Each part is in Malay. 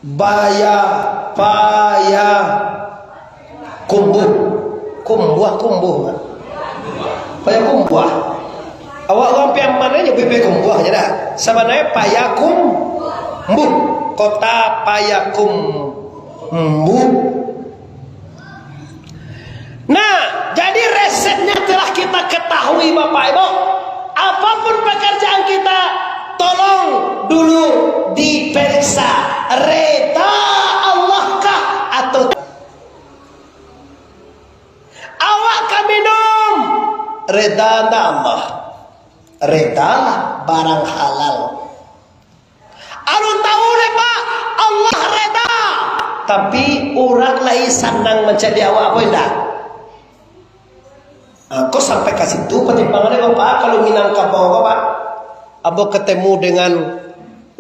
baya paya kumbuh kumbuh paya kumbuh awak orang pian mana nya pipi kumbuh aja dah sebenarnya paya kumbuh kota paya kumbuh. Nah, jadi resepnya telah kita ketahui Bapak Ibu. Apapun pekerjaan kita, tolong dulu diperiksa. Reda Allah kah atau awak kan minum? Reda Allah. Redalah barang halal. Alun tahu deh Pak, Allah reda. Tapi orang lain senang menjadi awak apa enggak? Kau sampai ke situ pertimbangannya Bapak. Kalau Minangkabau Bapak, Abo ketemu dengan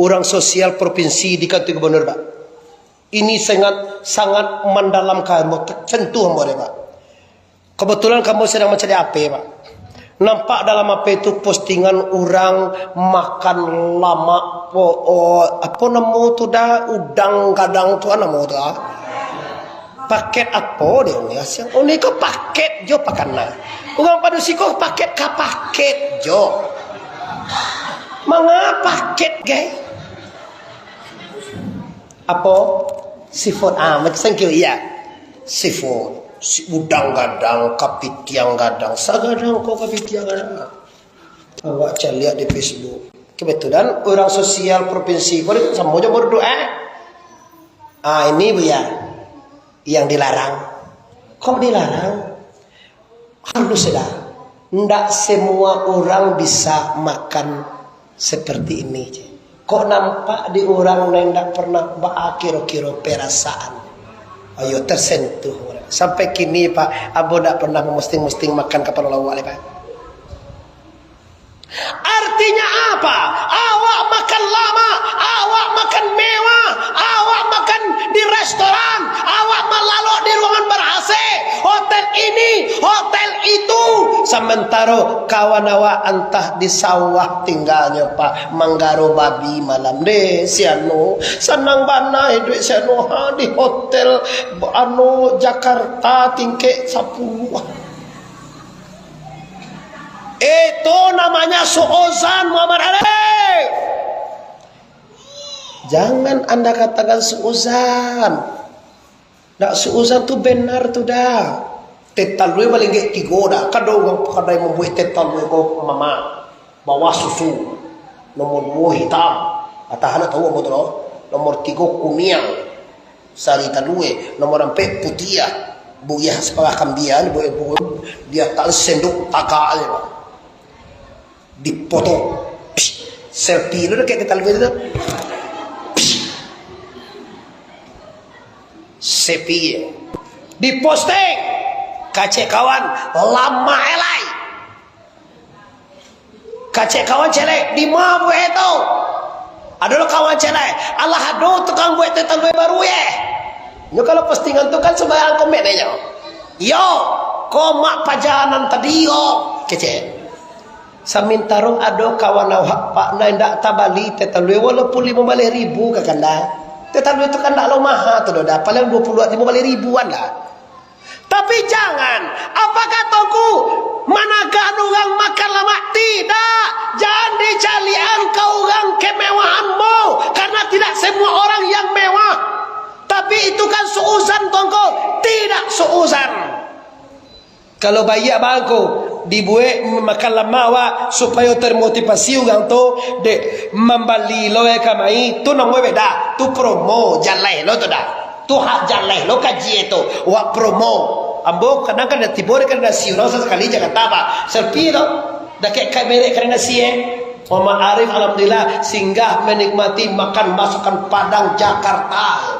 orang sosial provinsi di kantor gubernur Pak. Ini sangat mendalam kamu, tersentuh Abo Pak. Kebetulan kamu sedang mencari apa Pak? Nampak dalam apa itu postingan orang makan lama apa namo tu dah udang kadang tu namo tu paket apa dia ni asyik oh ni ko paket jo pakana orang pada siko paket ka paket jo manga paket gay apa seafood macam kira iya seafood si udang gadang kapitiang gadang sagadang ko kapitiang gadang awak lihat di Facebook kebetulan orang sosial provinsi boleh semuanya berdoa ini bu ya yang dilarang. Kok dilarang? Harus sudah. Tidak semua orang bisa makan seperti ini. Kok nampak di orang yang tidak pernah kira-kira perasaan. Ayo tersentuh. Sampai kini Pak, Abo tidak pernah memusting-musting makan kepala lawak Pak. Artinya apa? Awak makan lama, awak makan mewah, awak makan di restoran, awak melalui di ruangan ber-AC, hotel ini, hotel itu. Sementara kawan awak entah di sawah tinggalnya Pak, manggaro babi malam deh, siano senang banai duit siano di hotel Jakarta tingke 10. Itu namanya suuzan Muhammad Ali. Jangan Anda katakan suuzan. Tak suuzan tu benar tu dah. Tetalui paling gak tigo dah. Kadang kadai membuat tetalui ko mama bawa susu. Nomor 2 hitam. Atahan tahu apa tu? Nomor 3 kuning. Sari talui. Nomor 4 putih. Buyah sekolah kambian. Dia tak senduk takal. Dipoto selfie lu kayak kita lihat itu selfie diposting kacek kawan lama elai kacek kawan celek di mana buat itu adalah kawan celek Allah aduh tukang buat tetan baru ya nyo kalau postingan tu kan sembarang komen aja yo komak pajanan tadi yo kecek samintarong ado kawan awak Pak na ndak tabali tetalui walaupun 15.000 kakanda tetalui itu kan ndak lo mahal tu dah paling 15.000 an lah tapi jangan apakah toku managan orang makan lama tidak jangan dicalian kau orang kemewahanmu karena tidak semua orang yang mewah tapi itu kan suuzan tongko tidak suuzan kalau bayi bangku dibuat makan lama wa supaya termotivasi orang tu de membali lo kamai tu nang beda tu promo jalan lo tu dah tu hak jalan lo kaji itu wa promo ambo kadang-kadang tibor kan nasi orang sekali jangan apa selfie lo dah kayak kamera kerana nasi Muhammad Arif alhamdulillah singgah menikmati makan masakan Padang Jakarta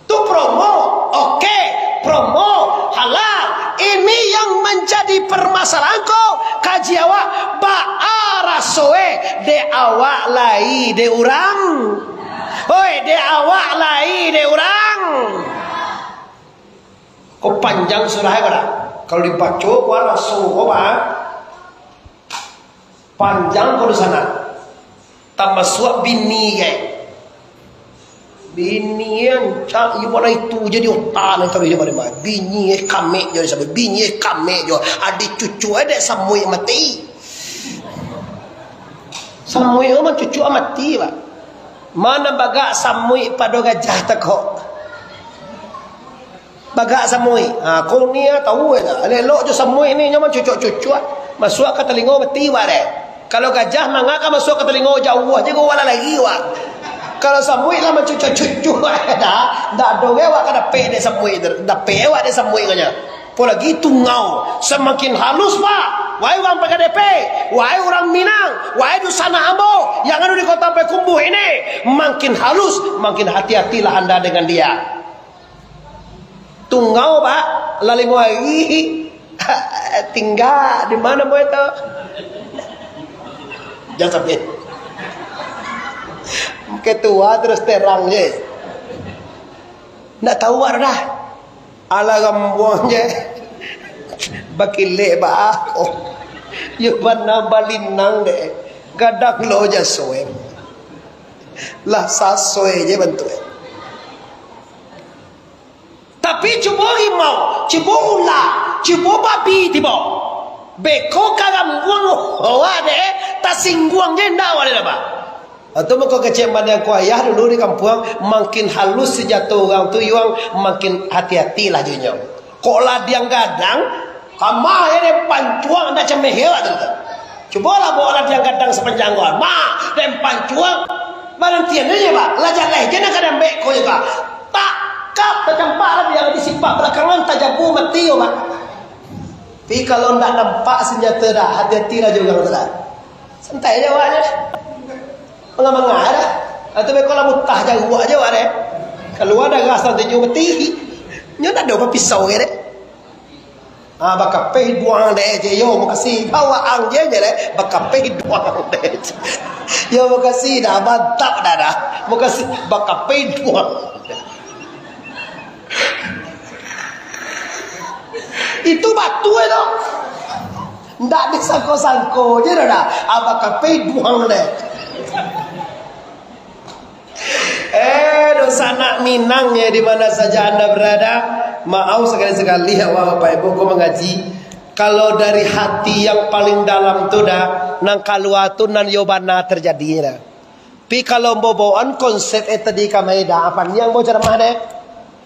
tu promo oke promo halal ini yang menjadi permasalahan kau kaji awak baarasoe de awak lai de orang oi de awak lai de orang kau panjang surah apa kalau dibaca kau rasul kau panjang kau di sana tambah suap bini bini yang cak you mana itu jadi otak nak tahu je mana bini kami jadi sampai bini kami je adik cucu ada samui mati samui amat cucu mati pak mana bagak samui pada gajah takok bagak samui kau ni tahu tak elok je samui ni nyaman cucu-cucu masuk ke telinga mati pak deh kalau gajah mangaka masuk ke telinga jauh je kau wala lagi pak kalau samui lah macam cucu-cucu dah doge wak kada pe de samui dah pe wak de samui kanya pola gitu ngau semakin halus pak wahai orang PKDP wahai orang Minang wahai di sana Ambo yang ada di kota Payakumbuh ini makin halus makin hati-hatilah anda dengan dia tungau pak lali lagi tinggal di mana mau itu jangan sampai ketua terus terang je nak tahu dah ala gambuang je bakile ba ako yuban na balinang de gadak lo ja soe lah sasoe je bantuan tapi cubo himau cubo ula cubo babi tibo beko kagambuang hoa de tasingguang je ndawa de ba atau muka kecemban yang kuayah dulu di kampung makin halus sejatuh orang tu yang makin hati-hatilah junyo kok lah diang gadang kamah ini pancuang anda cemeh hewa tu cubalah bawa diang gadang sepanjang gua dan pancuang barang tiada je pak lajar leh jangan kadang bek kau juga tak kap tercampak lah yang disipak belakangan tajabu mati pak tapi kalau tak nampak senjata dah hati-hatilah juga tu dah santai je awaknya mengah-mengah dah atau kalau mutah jauh aja wak deh kalau ada rasa tujuh mati nyo tak ada apa pisau ke deh bakal peh duang deh je yo makasih bawa ang je deh bakal peh duang deh yo makasih dah mantap dah makasih bakal peh duang itu batu itu ndak disangko-sangko je dah bakal peh duang deh dosa anak Minang ya di mana saja anda berada maaf sekali-sekali ya Bapak Ibu kau mengaji kalau dari hati yang paling dalam tu dah nang keluar tu nan yobana terjadinya tapi kalau bawaan konsep tadi kami dah apa yang mau ceramah deh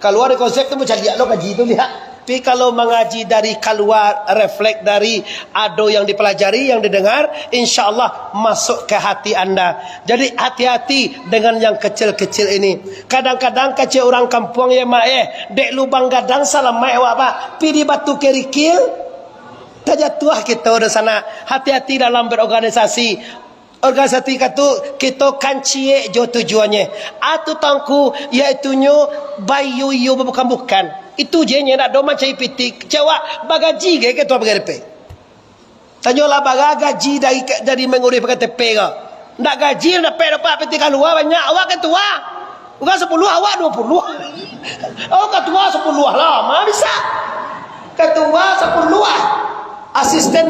keluar dari konsep tu macam dia lo kaji tu lihat tapi kalau mengaji dari keluar refleks dari ado yang dipelajari yang didengar insyaallah masuk ke hati anda jadi hati-hati dengan yang kecil-kecil ini kadang-kadang kecil orang kampung ya mak dek lubang gadang salam mak awak pak pi di batu kerikil terjatuh kita di sana hati-hati dalam berorganisasi organisasi kita kan cie jo tujuannya atau tangku iaitunya bayu yo bukan itu je nya nak do macam ipitik cewak bagaji ke ketua PKDP tanyalah bagaji dari mengurus PKDP ke ndak gaji nak pe dapat peti keluar banyak awak ketua bukan 10 awak 20 oh ketua 10 lah mah bisa ketua 10 asisten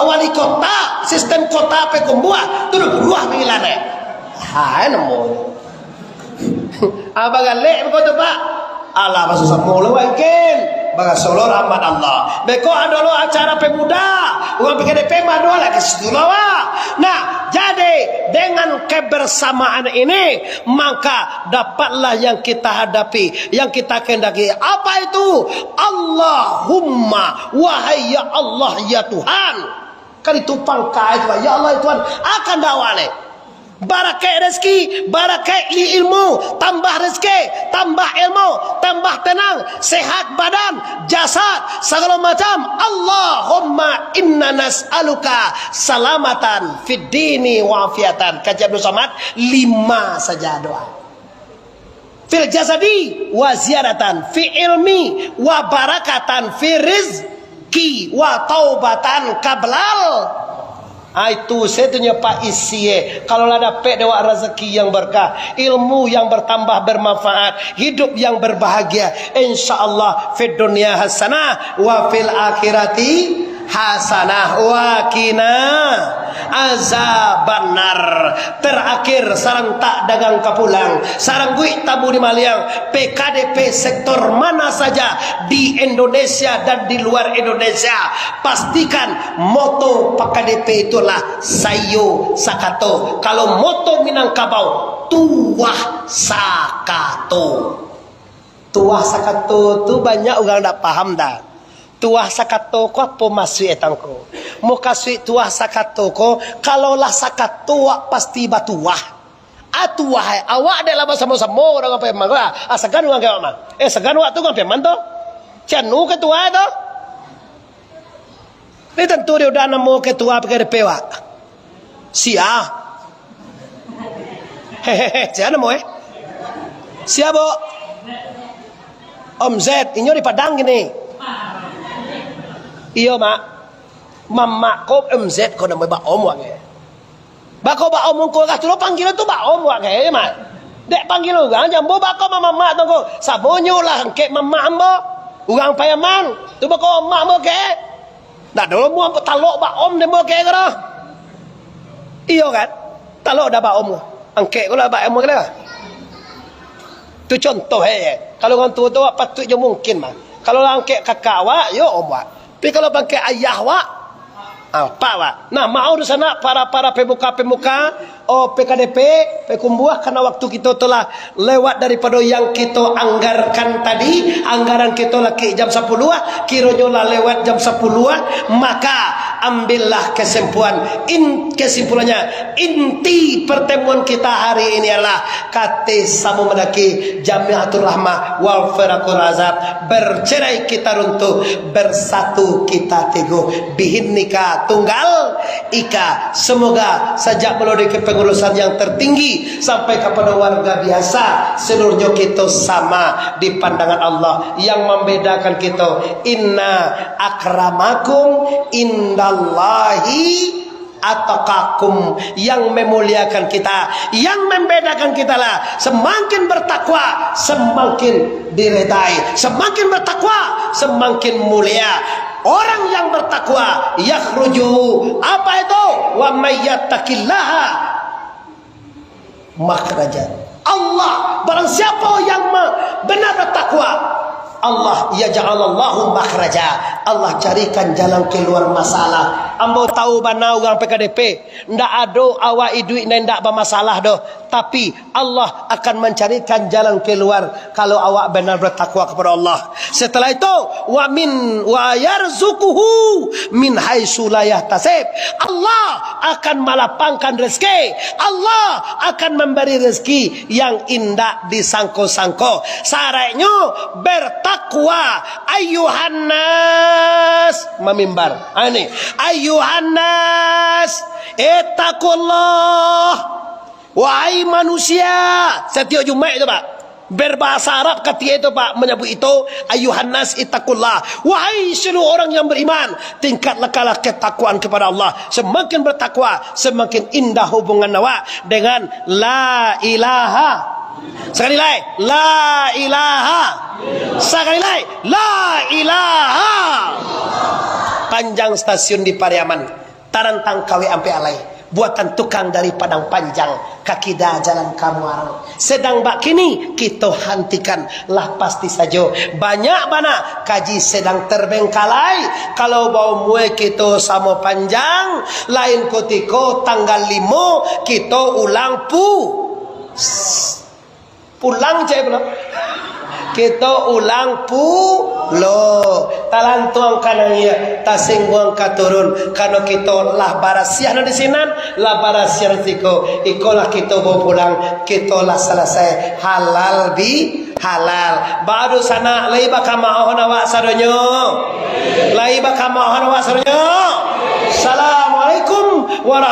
wali kota asisten kota Payakumbuh tu 20 panggilan nemu abang galek begitu pak Allah masuk semula mungkin baga solo rahmat Allah beko adolo acara pemuda orang PKDP madu lah ke situ nah jadi dengan kebersamaan ini maka dapatlah yang kita hadapi yang kita kehendaki apa itu Allahumma wahai ya Allah ya Tuhan kan itu pangkai ya Allah ya Tuhan akan dawale barakai rezeki, barakai ilmu, tambah rezeki, tambah ilmu, tambah tenang, sehat badan, jasad, segala macam. Allahumma inna nas'aluka salamatan fid dini wa afiatan. Kaji Abdul Somad 5 saja doa. Fil jasadi wa ziyaratan fi ilmi wa barakatan fi rizki wa taubatan kablal. Itu setunya Pak Isie kalau ada pek dewa rezeki yang berkah ilmu yang bertambah bermanfaat hidup yang berbahagia insyaallah fid dunya hasanah wa fil akhirati hasanah wa qina azabannar. Terakhir sarang tak dagang kapulang, sarang gue tabu di Maliang, PKDP sektor mana saja di Indonesia dan di luar Indonesia, pastikan moto PKDP itulah sayo sakato. Kalau moto Minangkabau, tuah sakato. Tuah sakato tu banyak orang tak paham dah. Tuah sakato ko apa maksud etangko? Mau kasih tuah sakato ko, kalau lah sakato pasti batuah. Atuah awak adalah sama-sama orang apa emang lah. Segan orang kayak mana? Segan waktu kan peman tu. Canu ketua tu. Ni tentu dia udah nemu ketua PKDP wak. Sia. Hehehe, siapa nemu Siapa? Om Z, ini di Padang gini. Iya mak, mama kau Om Z kau nama Pak Om wak. Bako Pak Om kau kah tu panggil tu Pak Om wak mak. Dek panggil orang jambu bako mama tu kau. Sabonyo lah kek mama ambo. Orang payaman, tu bako mak ambo ke. Dah dulu mu ambo talok Pak Om demo ke kau. Iya kan? Talok dah Pak Om. Angkek kau lah Pak Om ke. Tu contoh kalau orang tua tu patut je mungkin mah. Kalau angkek kakak awak, yo om wak. Tapi kalau bangkit ayah wak, apa wak? Nah, mau di sana para pemuka, PKDP, pekumbuah karena waktu kita telah lewat daripada yang kita anggarkan tadi, anggaran kita lagi jam 10, kiranya lah lewat jam 10, maka ambillah kesimpulannya. Inti pertemuan kita hari ini adalah kata samu mendaki Jamiatul Rahmah wal Firaqul Azab, bercerai kita runtuh, bersatu kita teguh, bihin nikah tunggal ika. Semoga sejak melalui kepengurusan yang tertinggi sampai kepada warga biasa, seluruhnya kita sama di pandangan Allah. Yang membedakan kita, inna akramakum indallahi ataqakum. Yang memuliakan kita, yang membedakan kita lah, semakin bertakwa semakin diredai, semakin bertakwa semakin mulia. Orang yang bertakwa yakhruju, apa itu? Wa may yattaqillaha makhrajan. Allah, barang siapa yang benar bertakwa, Allah ya ja'alallahu makhraja. Allah carikan jalan keluar masalah. Ambo tahu bana orang PKDP ndak ada awak duit ndak bermasalah doh, tapi Allah akan mencarikan jalan keluar kalau awak benar bertakwa kepada Allah. Setelah itu wa yarzuquhu min haitsu la yahtasib. Allah akan melapangkan rezeki. Allah akan memberi rezeki yang indah disangko-sangko. Syaratnya bertakwa. Ayuhan nas, memimbar. Ini ayuhan nas, ittaqullah. Wahai manusia, setiap Jumat itu Pak, berbahasa Arab ketika itu Pak menyebut itu ayuhan nas ittaqullah. Wahai seluruh orang yang beriman, tingkatlah ketakwaan kepada Allah. Semakin bertakwa, semakin indah hubungan awak dengan la ilaha. Sekali lagi, la ilaha. Sekali lagi, la ilaha. Panjang stasiun di Pariaman, tarantang kawe ampe alai, buatan tukang dari Padang Panjang, kaki dah jalan Kamuarang. Sedang bak kini kita hentikan lah pasti saja. Banyak mana kaji sedang terbengkalai. Kalau bau mue kita sama panjang, lain ketika tanggal 5 kita ulang pulang cek belum? Kita ulang pulo talan tuang kanangnya tasing buang katurun karena kita lah barasiah di sinan lah barasiah tiko ikolah kita bawa pulang kita lah selesai halal bi halal baru sana lai bakama ohon awak saronyo lai bakama ohon awak saronyo. Assalamualaikum warahmatullahi